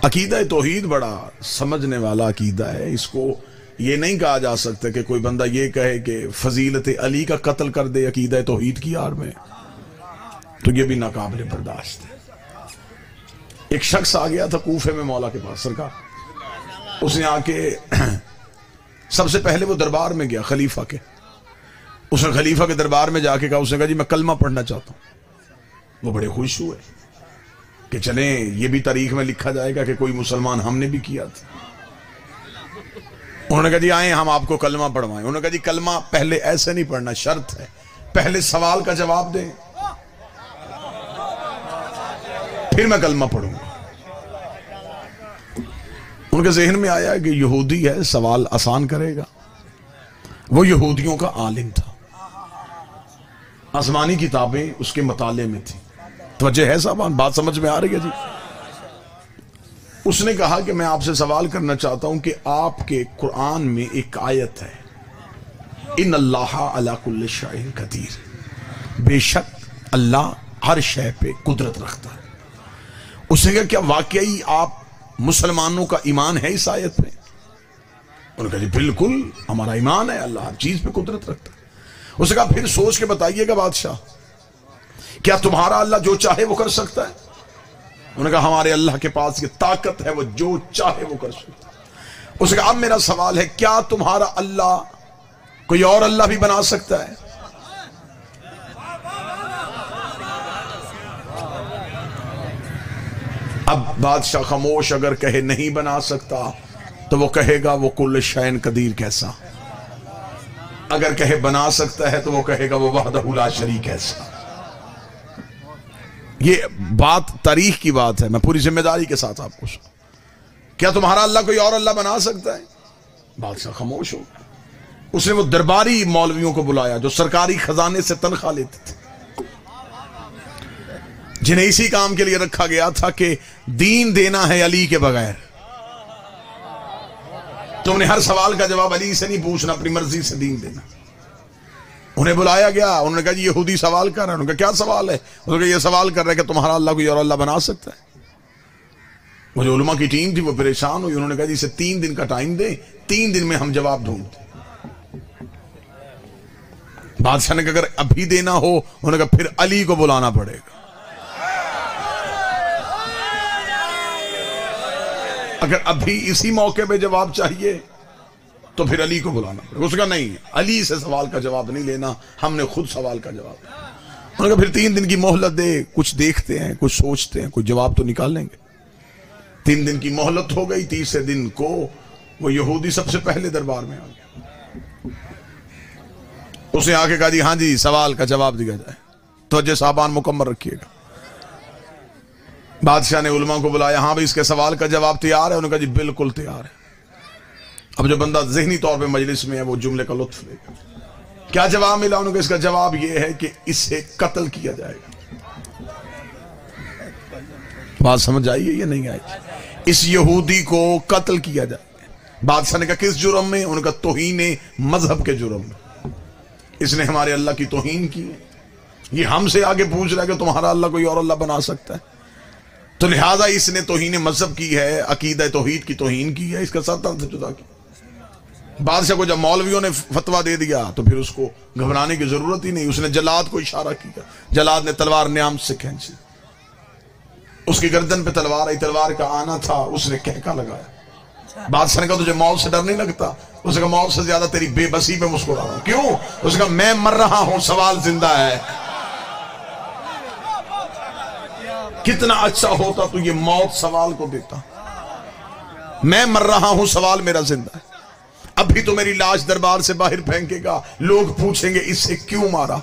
अकीदा तौहीद बड़ा समझने वाला अकीदा है। इसको ये नहीं कहा जा सकता कि कोई बंदा ये कहे कि फजीलत अली का कत्ल कर दे अकीदा तौहीद की आड़ में, तो ये भी नाकाबिल बर्दाश्त है। एक शख्स आ गया था कूफे में मौला के पास सरकार, उसने आके सबसे पहले वो दरबार में गया खलीफा के, उसने खलीफा के दरबार में जाके कहा, उसने कहा जी मैं कलमा पढ़ना चाहता हूं। वो बड़े खुश हुए कि चले ये भी तारीख में लिखा जाएगा कि कोई मुसलमान हमने भी किया था। उन्होंने कहा जी आए हम आपको कलमा पढ़वाएं। उन्होंने कहा जी कलमा पहले ऐसे नहीं पढ़ना, शर्त है पहले सवाल का जवाब दें फिर मैं कलमा पढ़ूंगा। उनके जहन में आया कि यहूदी है सवाल आसान करेगा। वो यहूदियों का आलिम था, आसमानी किताबें उसके मुताले में थी। तवज्जो है साहब, बात समझ में आ रही है जी। उसने कहा कि मैं आपसे सवाल करना चाहता हूं कि आपके कुरान में एक आयत है, इन अल्लाह अला कुल्लि शैइन कदीर, बेशक अल्लाह हर शय पे कुदरत रखता है। उसने कहा क्या वाकई आप मुसलमानों का ईमान है इस आयत में? उन्होंने कहा जी बिल्कुल हमारा ईमान है, अल्लाह हर चीज पे कुदरत रखता है। उसने कहा फिर सोच के बताइएगा बादशाह, क्या तुम्हारा अल्लाह जो चाहे वो कर सकता है? उन्होंने कहा हमारे अल्लाह के पास ये ताकत है, वो जो चाहे वो कर सकता है। उसने कहा अब मेरा सवाल है, क्या तुम्हारा अल्लाह कोई और अल्लाह भी बना सकता है? अब बादशाह खामोश, अगर कहे नहीं बना सकता तो वो कहेगा वो कुल्ल शैन कदीर कैसा, अगर कहे बना सकता है तो वो कहेगा वो वहदहू ला शरीक कैसा। ये बात तारीख की बात है, मैं पूरी जिम्मेदारी के साथ आपको क्या तुम्हारा अल्लाह कोई और अल्लाह बना सकता है? बादशाह खामोश हो। उसने वो दरबारी मौलवियों को बुलाया जो सरकारी खजाने से तनख्वाह लेते थे, जिन्हें इसी काम के लिए रखा गया था कि दीन देना है अली के बगैर। तुमने हर सवाल का जवाब अली से नहीं पूछना, अपनी मर्जी से दीन देना। उन्हें बुलाया गया, उन्होंने कहा जी यहूदी सवाल कर रहे हैं। उन्होंने कहा क्या सवाल है? उन्होंने कहा ये सवाल कर रहे हैं कि तुम्हारा अल्लाह कोई और अल्लाह बना सकता है। वो जो उलमा की टीम थी वो परेशान हुई। उन्होंने कहा जी इसे 3 दिन का टाइम दे, 3 दिन में हम जवाब ढूंढते। बादशाह ने कहा अगर अभी देना हो, उन्होंने कहा फिर अली को बुलाना पड़ेगा। अगर अभी इसी मौके पे जवाब चाहिए तो फिर अली को बुलाना पड़ेगा। उसका नहीं, अली से सवाल का जवाब नहीं लेना, हमने खुद सवाल का जवाब। उन्होंने कहा फिर 3 दिन की मोहलत दे, कुछ देखते हैं, कुछ सोचते हैं, कुछ जवाब तो निकाल लेंगे। 3 दिन की मोहलत हो गई। तीसरे दिन को वो यहूदी सबसे पहले दरबार में आ गया। उसने आके कहा जी हाँ जी सवाल का जवाब दिया जाए, तो साबान मुकम्मल रखिएगा। बादशाह ने उलमा को बुलाया, हाँ भाई इसके सवाल का जवाब तैयार है? उन्होंने कहा जी बिल्कुल तैयार है। अब जो बंदा ज़हनी तौर पे मजलिस में है वो जुमले का लुत्फ लेगा। क्या जवाब मिला? उन्होंने कहा इसका जवाब ये है कि इसे कत्ल किया जाएगा। बात समझ आई है या नहीं आई? इस यहूदी को कत्ल किया जाएगा। बादशाह ने कहा किस जुर्म में? उन्होंने कहा तौहीन मजहब के जुर्म में। इसने हमारे अल्लाह की तौहीन की है, ये हमसे आगे पूछ रहा है कि तुम्हारा अल्लाह कोई और अल्लाह बना सकता है, तो लिहाजा इसने तौहीन मजहब की है, अकीदा तौहीद की तौहीन की है, इसका सर से जुदा किया। बादशाह को जब मौलवियों ने फतवा दे दिया तो फिर उसको घबराने की जरूरत ही नहीं। उसने जलाद को इशारा किया, जलाद ने तलवार न्याम से खींची, उसकी गर्दन पे तलवार आई, तलवार का आना था, उसने कहका लगाया। बादशाह ने कहा तुझे मौत से डर नहीं लगता? उसने कहा मौत से ज्यादा तेरी बेबसी पे मुस्कुरा रहा हूं। क्यों? उसने कहा मैं मर रहा हूं, सवाल जिंदा है। कितना अच्छा होता तू ये मौत सवाल को देता। मैं मर रहा हूं, सवाल मेरा जिंदा है। अभी तो मेरी लाश दरबार से बाहर फेंकेगा, लोग पूछेंगे इससे क्यों मारा,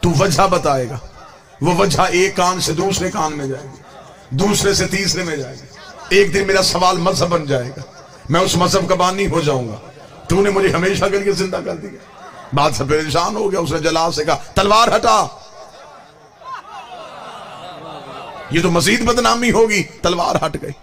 तू वजह बताएगा। वो वजह एक कान से दूसरे कान में जाएगी, दूसरे से तीसरे में जाएगी। एक दिन मेरा सवाल मजहब बन जाएगा, मैं उस मजहब का बानी हो जाऊंगा। तूने मुझे हमेशा के लिए जिंदा कर दिया। बात से परेशान हो गया। उसने जलाल से कहा तलवार हटा, ये तो मजीद बदनामी होगी। तलवार हट गई।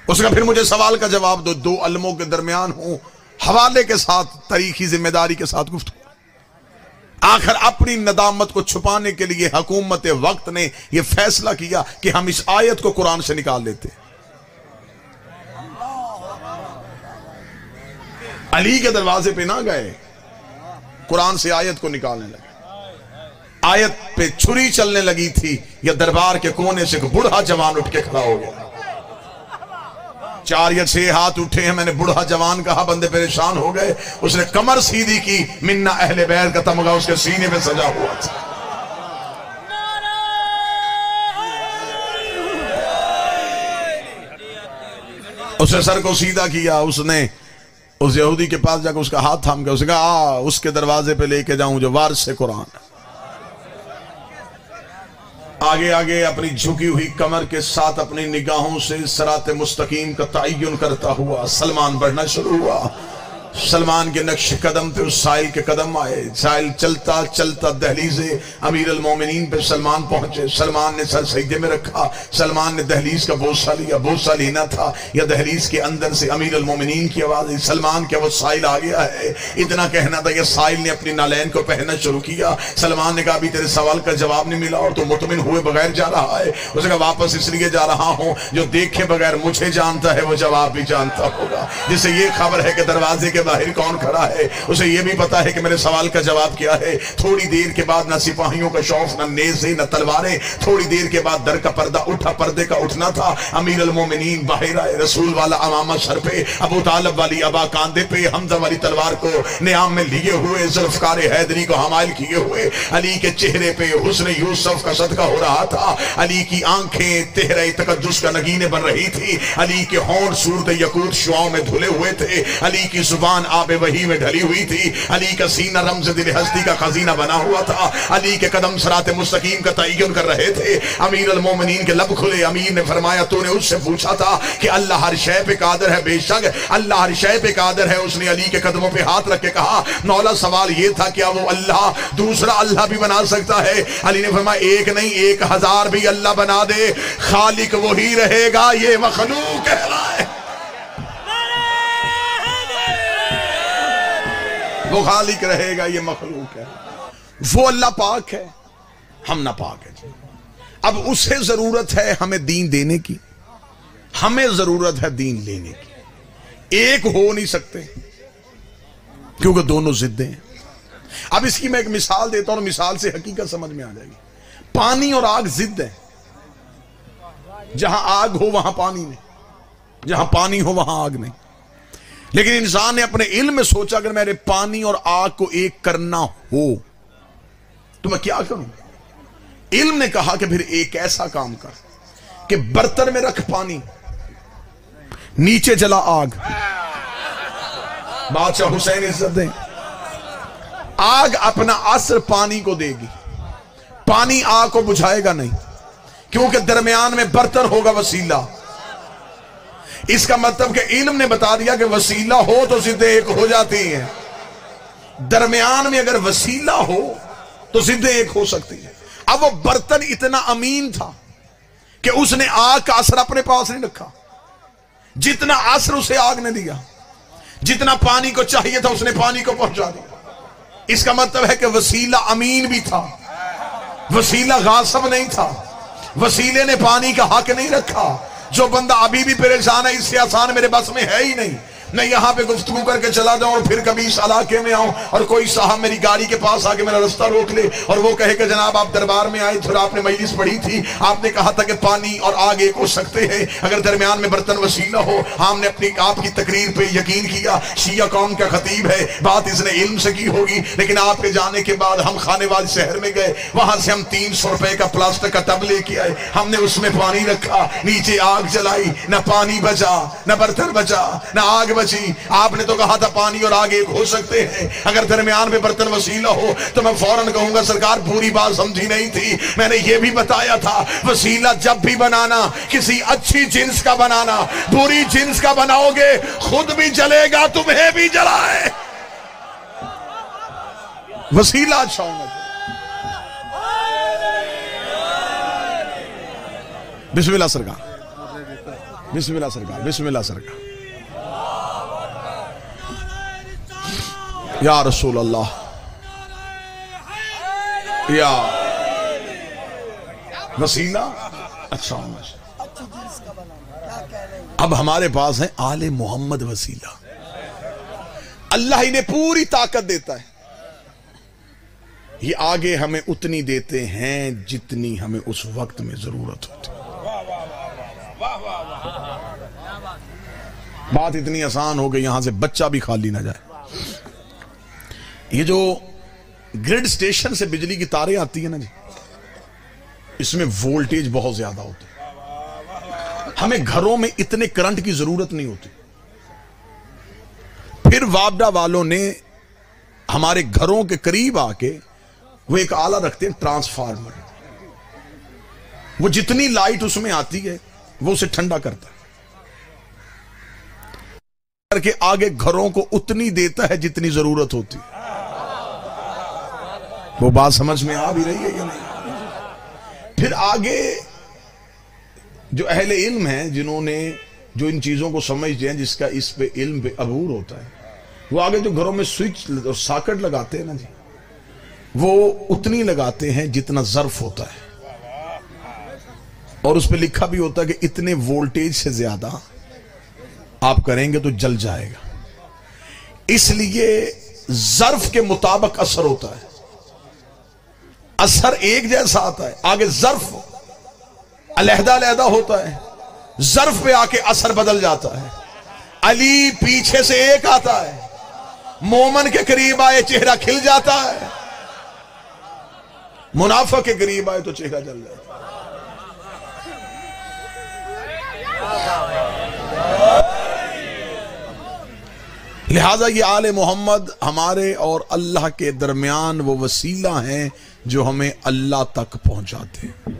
उसका फिर मुझे सवाल का जवाब दो। 2 अलमों के दरमियान हूं, हवाले के साथ, तारीखी जिम्मेदारी के साथ गुफ्तगू। आखिर अपनी नदामत को छुपाने के लिए हुकूमत वक्त ने यह फैसला किया कि हम इस आयत को कुरान से निकाल लेते। अली के दरवाजे पे ना गए, कुरान से आयत को निकालने लगे। आयत पे छुरी चलने लगी थी या दरबार के कोने से एक बूढ़ा जवान उठ के खड़ा हो गया। 4 या 6 हाथ उठे हैं, मैंने बूढ़ा जवान कहा, बंदे परेशान हो गए। उसने कमर सीधी की, मिन्ना अहले बैत का तमगा उसके सीने में सजा हुआ था। उसने सर को सीधा किया, उसने उस यहूदी के पास जाकर उसका हाथ थाम के उसने कहा उसके दरवाजे पे लेके जाऊं जो वारिस से कुरान। आगे आगे अपनी झुकी हुई कमर के साथ अपनी निगाहों से सराते मुस्तकीम का तय्युन करता हुआ सलमान बढ़ना शुरू हुआ। सलमान के नक्श कदम पे उस साहिल के कदम आए। साहिल चलता चलता दहलीज़े अमीर अल मोमिनीन पे सलमान पहुंचे। सलमान ने सर सजदे में रखा। सलमान ने दहलीज का बोसा लिया। बोसा लेना था या दहलीज के अंदर से अमीर अल मोमिनीन की आवाज आई, सलमान क्या वो साहिल आ गया है? इतना कहना था कि साहिल ने अपनी नालैन को पहनना शुरू किया। सलमान ने कहा अभी तेरे सवाल का जवाब नहीं मिला और तो मुतमिन हुए बगैर जा रहा है। उसने कहा वापस इसलिए जा रहा हूं जो देखे बगैर मुझे जानता है वो जवाब भी जानता होगा। जिसे ये खबर है कि दरवाजे के बाहर कौन खड़ा है, उसे यह भी पता है कि मेरे सवाल का जवाब क्या है। थोड़ी देर के बाद ना सिपाहियों का शौफ, ना नेज़े, ना तलवारें। थोड़ी देर के बाद दर का पर्दा उठा। पर्दे का उठना था। अमीर अल मोमिनीन बाहर आए। रसूल वाला अमामा सर पे, अबू तालिब वाली अबा कांधे पे, हमजा वाली तलवार को नियाम में लिए हुए, जुल्फकार हैदरी को हमायल किए हुए। अली के चेहरे पे हुस्न यूसुफ का सदका हो रहा था। अली की आंखें तेहरे तकद्दुस का नगीने बन रही थी। अली के होंठ सूरत यकूत शुआओं में धुले हुए थे। अली की जुबान आबे वही में ढली हुई थी। अली का सीना रमज़ दिल हस्ती का खजीना बना हुआ था। अली के कदम सराते मुस्तकीम का तय्युन कर रहे थे। अमीर अल मोमिनीन के लब खुले। अमीर ने फरमाया तूने उससे पूछा था कि अल्लाह हर शय पे कादिर है? बेशक अल्लाह हर शय पे कादिर है। उसने अली के कदमों पे हाथ रख के कहा मौला सवाल ये था क्या वो अल्लाह दूसरा अल्लाह भी बना सकता है? अली ने फरमाया एक नहीं 1000 भी अल्लाह बना दे, खालिक वही रहेगा, ये मखलूक कह रहा है। वो खालिक रहेगा, ये मखलूक है। वो अल्लाह पाक है, हम ना पाक है। अब उसे जरूरत है हमें दीन देने की, हमें जरूरत है दीन लेने की। एक हो नहीं सकते क्योंकि दोनों जिद्दें हैं। अब इसकी मैं एक मिसाल देता हूं, मिसाल से हकीकत समझ में आ जाएगी। पानी और आग जिद्द है। जहां आग हो वहां पानी नहीं, जहां पानी हो वहां आग नहीं। लेकिन इंसान ने अपने इल्म में सोचा अगर मेरे पानी और आग को एक करना हो तो मैं क्या करूं? इल्म ने कहा कि फिर एक ऐसा काम कर कि बर्तन में रख पानी, नीचे जला आग। बादशाह हुसैन इज्जत दें। आग अपना असर पानी को देगी, पानी आग को बुझाएगा नहीं, क्योंकि दरमियान में बर्तन होगा वसीला। इसका मतलब कि इल्म ने बता दिया कि वसीला हो तो जिद्दें एक हो जाती हैं। दरमियान में अगर वसीला हो तो जिद्दें एक हो सकती है। अब वो बर्तन इतना अमीन था कि उसने आग का असर अपने पास नहीं रखा। जितना असर उसे आग ने दिया, जितना पानी को चाहिए था उसने पानी को पहुंचा दिया। इसका मतलब है कि वसीला अमीन भी था, वसीला गासिब नहीं था। वसीले ने पानी का हक नहीं रखा। जो बंदा अभी भी परेशान है, इससे आसान मेरे बस में है ही नहीं। मैं यहां पे गुफ्तगू करके चला जाऊं और फिर कभी इस इलाके में आऊं और कोई साहब मेरी गाड़ी के पास आके मेरा रास्ता रोक ले और वो कहे कि जनाब आप दरबार में आए थे, आपने मजलिस पढ़ी थी, आपने कहा था कि पानी और आग एक हो सकते हैं अगर दरमियान में बर्तन वसीला हो। हमने अपनी आपकी तकरीर पे यकीन किया, शिया कौम का खतीब है, बात इसने इल्म से की होगी। लेकिन आपके जाने के बाद हम खानेवाल शहर में गए, वहां से हम 300 रुपए का प्लास्टिक का टब लेके आए। हमने उसमें पानी रखा, नीचे आग जलाई, न पानी बचा, न बर्तन बचा, न आग बची। आपने तो कहा था पानी और आग एक हो सकते हैं अगर दरमियान में बर्तन वसीला हो। तो मैं फौरन कहूंगा सरकार पूरी बात समझी नहीं थी। मैंने ये भी बताया था वसीला जब भी बनाना किसी अच्छी जिन्स का बनाना, बुरी जिन्स का बनाओगे खुद भी जलेगा, तुम्हें भी जलाए। वसीला अच्छा होना। बिस्मिल्लाह सरकार, बिस्मिल्लाह सरकार, बिस्मिल्लाह सरकार। या रसूल अल्लाह, या वसीला। अच्छा, अब हमारे पास है आले मोहम्मद वसीला। अल्लाह इन्हें पूरी ताकत देता है, ये आगे हमें उतनी देते हैं जितनी हमें उस वक्त में जरूरत होती। बात इतनी आसान हो गई, यहां से बच्चा भी खाली ना जाए। ये जो ग्रिड स्टेशन से बिजली की तारें आती है ना जी, इसमें वोल्टेज बहुत ज्यादा होती है। हमें घरों में इतने करंट की जरूरत नहीं होती। फिर वापडा वालों ने हमारे घरों के करीब आके वो एक आला रखते हैं, ट्रांसफार्मर। वो जितनी लाइट उसमें आती है वो उसे ठंडा करता है, करके आगे घरों को उतनी देता है जितनी जरूरत होती है। वो बात समझ में आ भी रही है या नहीं? फिर आगे जो अहले इल्म हैं, जिन्होंने जो इन चीजों को समझते हैं, जिसका इस पे इल्म पे अबूर होता है, वो आगे जो घरों में स्विच और सॉकेट लगाते हैं ना जी, वो उतनी लगाते हैं जितना ज़र्फ होता है, और उस पे लिखा भी होता है कि इतने वोल्टेज से ज्यादा आप करेंगे तो जल जाएगा। इसलिए ज़र्फ के मुताबिक असर होता है, असर एक जैसा आता है। आगे ज़र्फ अलहदा अलहदा होता है, ज़र्फ पे आके असर बदल जाता है। अली पीछे से एक आता है, मोमन के करीब आए चेहरा खिल जाता है, मुनाफिक के करीब आए तो चेहरा जल जाता है। लिहाजा ये आले मोहम्मद हमारे और अल्लाह के दरमियान वो वसीला हैं जो हमें अल्लाह तक पहुंचाते हैं।